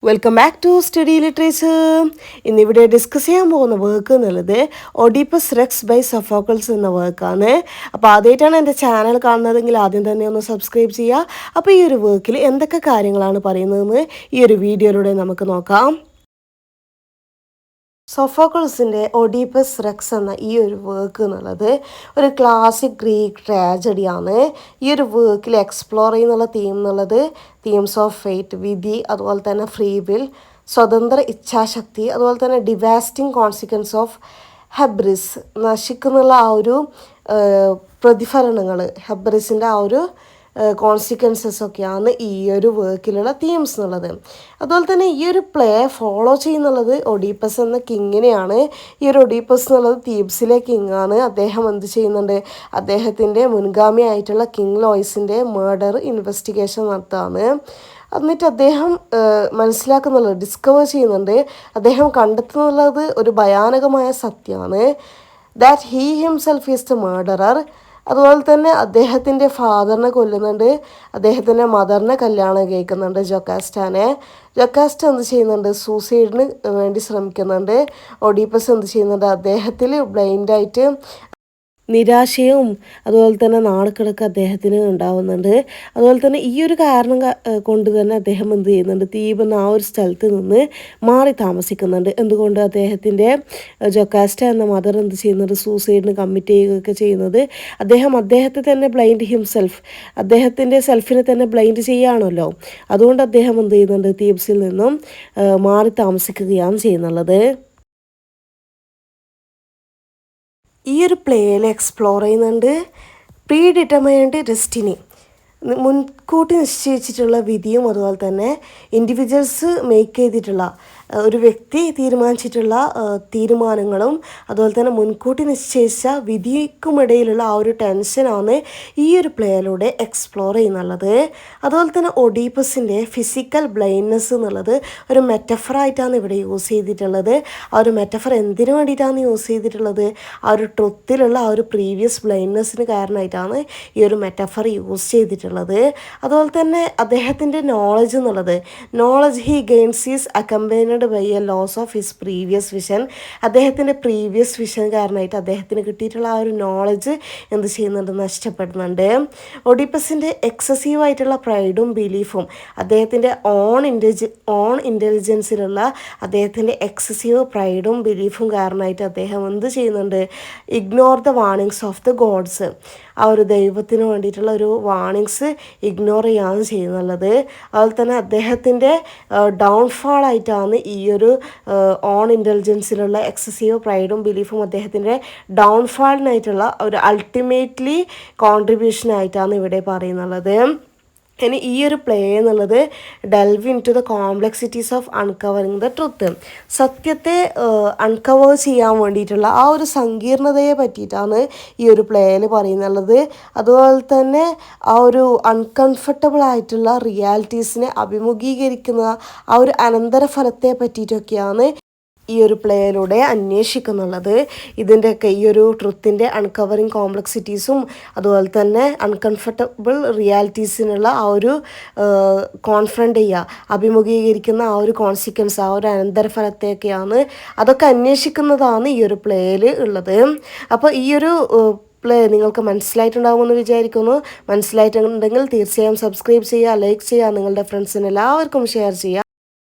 Welcome back to study literature. ഇന്നിവിടെ discuss ചെയ്യാൻ പോകുന്ന വർക്ക് എന്നുള്ളത് ഒഡീപ്പസ് റെക്സ് ബൈ സോഫോക്കിൾസ് എന്ന വർക്കാണ്. അപ്പോൾ ആദ്യമായിട്ടാണ് എൻ്റെ ചാനൽ കാണുന്നതെങ്കിൽ ആദ്യം തന്നെ ഒന്ന് സബ്സ്ക്രൈബ് ചെയ്യുക. അപ്പോൾ ഈ ഒരു വർക്കിൽ എന്തൊക്കെ കാര്യങ്ങളാണ് പറയുന്നതെന്ന് ഈ ഒരു വീഡിയോയിലൂടെ നമുക്ക് നോക്കാം. സോഫോക്കിൾസിൻ്റെ ഒഡീപ്പസ് റെക്സ് എന്ന ഈ ഒരു വർക്ക് എന്നുള്ളത് ഒരു ക്ലാസിക് ഗ്രീക്ക് ട്രാജഡിയാണ്. ഈ ഒരു വർക്കിൽ എക്സ്പ്ലോർ ചെയ്യുന്നുള്ള തീം എന്നുള്ളത് തീംസ് ഓഫ് ഫെയ്റ്റ്, വിധി, അതുപോലെ തന്നെ ഫ്രീ വിൽ, സ്വതന്ത്ര ഇച്ഛാശക്തി, അതുപോലെ തന്നെ ഡിവാസ്റ്റിംഗ് കോൺസിക്വൻസ് ഓഫ് ഹെബ്രിസ്, നശിക്കുന്നുള്ള ആ ഒരു പ്രതിഫലനങ്ങൾ, ഹെബ്രിസിൻ്റെ ആ ഒരു കോൺസിക്വൻസസ് ഒക്കെയാണ് ഈ ഒരു വർക്കിലുള്ള തീംസ് എന്നുള്ളത്. അതുപോലെ തന്നെ ഈ ഒരു പ്ലേ ഫോളോ ചെയ്യുന്നുള്ളത് ഒഡീപ്പസ് എന്ന കിങ്ങിനെയാണ്. ഈ ഒരു ഒഡീപ്പസ് എന്നുള്ളത് തീബ്സിലെ കിങ്ങാണ്. അദ്ദേഹം എന്ത് ചെയ്യുന്നുണ്ട്, അദ്ദേഹത്തിൻ്റെ മുൻഗാമിയായിട്ടുള്ള കിങ് ലോയ്സിൻ്റെ മേർഡർ ഇൻവെസ്റ്റിഗേഷൻ നടത്തുകയാണ്. എന്നിട്ട് അദ്ദേഹം മനസ്സിലാക്കുന്നുള്ളത്, ഡിസ്കവർ ചെയ്യുന്നുണ്ട്, അദ്ദേഹം കണ്ടെത്തുന്നുള്ളത് ഒരു ഭയാനകമായ സത്യമാണ്. That he himself is the murderer. അതുപോലെ തന്നെ അദ്ദേഹത്തിൻ്റെ ഫാദറിനെ കൊല്ലുന്നുണ്ട്, അദ്ദേഹത്തിൻ്റെ മദറിനെ കല്യാണം കഴിക്കുന്നുണ്ട്, ജൊക്കാസ്റ്റ എന്ത് ചെയ്യുന്നുണ്ട്, സൂസൈഡിന് വേണ്ടി ശ്രമിക്കുന്നുണ്ട്. ഒഡീപ്പസ് എന്ത് ചെയ്യുന്നുണ്ട്, അദ്ദേഹത്തിൽ ബ്ലൈൻഡായിട്ട് നിരാശയും അതുപോലെ തന്നെ നാണക്കിടക്ക് അദ്ദേഹത്തിന് ഉണ്ടാവുന്നുണ്ട്. അതുപോലെ തന്നെ ഈ ഒരു കാരണം കൊണ്ട് തന്നെ അദ്ദേഹം എന്ത് ചെയ്യുന്നുണ്ട്, തീബ് എന്ന ആ ഒരു സ്ഥലത്ത് നിന്ന് മാറി താമസിക്കുന്നുണ്ട്. എന്തുകൊണ്ട്, അദ്ദേഹത്തിൻ്റെ ജൊക്കാസ്റ്റ എന്ന മദർ എന്ത് ചെയ്യുന്നുണ്ട്, സൂസൈഡിന് കമ്മിറ്റ് ചെയ്യുകയൊക്കെ ചെയ്യുന്നത് അദ്ദേഹത്തെ തന്നെ ബ്ലൈൻഡ് ഹിംസെൽഫ്, അദ്ദേഹത്തിൻ്റെ സെൽഫിനെ തന്നെ ബ്ലൈൻഡ് ചെയ്യുകയാണല്ലോ. അതുകൊണ്ട് അദ്ദേഹം എന്ത് ചെയ്യുന്നുണ്ട്, തീബ്സിൽ നിന്നും മാറി താമസിക്കുകയാണ് ചെയ്യുന്നുള്ളത്. ഈ ഒരു പ്ലേയിൽ എക്സ്പ്ലോർ ചെയ്യുന്നുണ്ട് പ്രീ ഡിറ്റർമൈൻഡ് ഡെസ്റ്റിനി, മുൻകൂട്ടി നിശ്ചയിച്ചിട്ടുള്ള വിധിയും അതുപോലെ തന്നെ ഇൻഡിവിജ്വൽസ് മേക്ക് ചെയ്തിട്ടുള്ള ഒരു വ്യക്തി തീരുമാനിച്ചിട്ടുള്ള തീരുമാനങ്ങളും അതുപോലെ തന്നെ മുൻകൂട്ടി നിശ്ചയിച്ച വിധിക്കുമിടയിലുള്ള ആ ഒരു ടെൻഷനാണ് ഈ ഒരു പ്ലേയിലൂടെ എക്സ്പ്ലോർ ചെയ്യുന്നുള്ളത്. അതുപോലെ തന്നെ ഒഡീപ്പസിൻ്റെ ഫിസിക്കൽ ബ്ലൈൻഡ്നെസ് എന്നുള്ളത് ഒരു മെറ്റഫറായിട്ടാണ് ഇവിടെ യൂസ് ചെയ്തിട്ടുള്ളത്. ആ ഒരു മെറ്റഫർ എന്തിനു വേണ്ടിയിട്ടാണ് യൂസ് ചെയ്തിട്ടുള്ളത്, ആ ഒരു ട്രുത്തിലുള്ള ആ ഒരു പ്രീവിയസ് ബ്ലൈൻഡ്നെസ്സിന് കാരണമായിട്ടാണ് ഈ ഒരു മെറ്റഫർ യൂസ് ചെയ്തിട്ടുള്ളത്. അതുപോലെ തന്നെ അദ്ദേഹത്തിൻ്റെ നോളജ് എന്നുള്ളത്, knowledge he gains is accompanied by a loss of his previous vision. അദ്ദേഹത്തിൻ്റെ പ്രീവിയസ് വിഷൻ കാരണമായിട്ട് അദ്ദേഹത്തിന് കിട്ടിയിട്ടുള്ള ആ ഒരു നോളജ് എന്ത് ചെയ്യുന്നുണ്ട്, നഷ്ടപ്പെടുന്നുണ്ട്. ഒഡീപ്പസിൻ്റെ എക്സസീവ് ആയിട്ടുള്ള പ്രൈഡും ബിലീഫും, അദ്ദേഹത്തിൻ്റെ ഓൺ ഇൻ്റലിജൻസിലുള്ള അദ്ദേഹത്തിൻ്റെ എക്സസീവ് പ്രൈഡും ബിലീഫും കാരണമായിട്ട് അദ്ദേഹം എന്ത് ചെയ്യുന്നുണ്ട്, ignore the warnings of the gods, ആ ഒരു ദൈവത്തിന് വേണ്ടിയിട്ടുള്ള ഒരു വാർണിങ്സ് ഇഗ്നോർ ചെയ്യുകയാണ് ചെയ്യുന്നുള്ളത്. അതുപോലെ തന്നെ അദ്ദേഹത്തിൻ്റെ ഡൗൺഫാളായിട്ടാണ് ഈ ഒരു ഓൺ ഇൻ്റലിജൻസിലുള്ള എക്സസീവ് പ്രൈഡും ബിലീഫും അദ്ദേഹത്തിൻ്റെ ഡൗൺഫാളിനായിട്ടുള്ള ഒരു അൾട്ടിമേറ്റ്ലി കോൺട്രിബ്യൂഷനായിട്ടാണ് ഇവിടെ പറയുന്നുള്ളത്. ഇനി ഈ ഒരു പ്ലേ എന്നുള്ളത് delve into the complexities of uncovering the truth, സത്യത്തെ അൺകവർ ചെയ്യാൻ വേണ്ടിയിട്ടുള്ള ആ ഒരു സങ്കീർണതയെ പറ്റിയിട്ടാണ് ഈ ഒരു പ്ലേയിൽ പറയുന്നുള്ളത്. അതുപോലെ തന്നെ ആ ഒരു അൺകംഫർട്ടബിൾ ആയിട്ടുള്ള റിയാലിറ്റീസിനെ അഭിമുഖീകരിക്കുന്ന ആ ഒരു അനന്തരഫലത്തെ പറ്റിയിട്ടൊക്കെയാണ് ഈ ഒരു പ്ലേയിലൂടെ അന്വേഷിക്കുന്നുള്ളത്. ഇതിൻ്റെയൊക്കെ ഈ ഒരു ട്രുത്തിൻ്റെ അൺകവറിങ് കോംപ്ലക്സിറ്റീസും അതുപോലെ തന്നെ അൺകംഫർട്ടബിൾ റിയാലിറ്റീസിനുള്ള ആ ഒരു കോൺഫ്രണ്ട് ചെയ്യുക, അഭിമുഖീകരിക്കുന്ന ആ ഒരു കോൺസിക്വൻസ്, ആ ഒരു അനന്തരഫലത്തെയൊക്കെയാണ് അതൊക്കെ അന്വേഷിക്കുന്നതാണ് ഈ ഒരു പ്ലേയിൽ ഉള്ളത്. അപ്പോൾ ഈ ഒരു പ്ലേ നിങ്ങൾക്ക് മനസ്സിലായിട്ടുണ്ടാകുമെന്ന് വിചാരിക്കുന്നു. മനസ്സിലായിട്ടുണ്ടെങ്കിൽ തീർച്ചയായും സബ്സ്ക്രൈബ് ചെയ്യുക, ലൈക്ക് ചെയ്യുക, നിങ്ങളുടെ ഫ്രണ്ട്സിന് എല്ലാവർക്കും ഷെയർ ചെയ്യുക.